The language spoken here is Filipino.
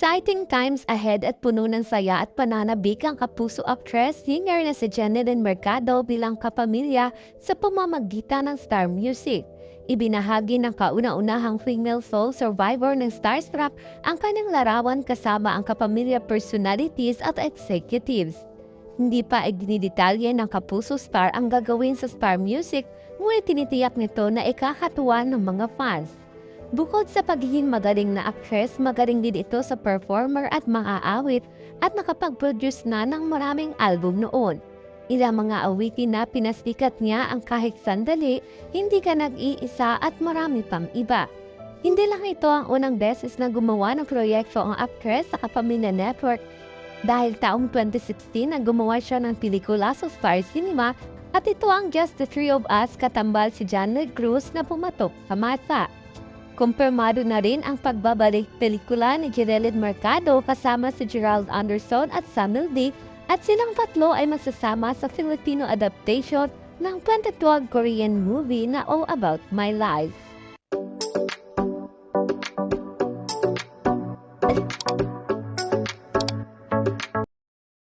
Exciting times ahead at puno ng saya at pananabik ang kapuso actress singer na si Jeneline Mercado bilang kapamilya sa pamamagitan ng Star Music. Ibinahagi ng kauna-unahang female soul survivor ng Starstruck ang kanyang larawan kasama ang kapamilya personalities at executives. Hindi pa iginidetalye ng kapuso star ang gagawin sa Star Music, ngunit tinitiyak nito na ikakatuwa ng mga fans. Bukod sa pagiging magaling na actress, magaling din ito sa performer at maaawit at nakapag-produce na ng maraming album noon. Ilang mga awitin na pinasikat niya ang kahit sandali, hindi ka nag-iisa at marami pang iba. Hindi lang ito ang unang beses na gumawa ng proyekto ang actress sa Kapamilya Network dahil taong 2016 na gumawa siya ng pelikula sa Star Cinema at ito ang Just the Three of Us katambal si Janelle Cruz na pumatok sa masa. Kumpirmado na rin ang pagbabalik pelikula ni Jeneline Mercado kasama si Gerald Anderson at Samuel D. At silang tatlo ay magsasama sa Filipino adaptation ng 2012 Korean movie na All About My Life.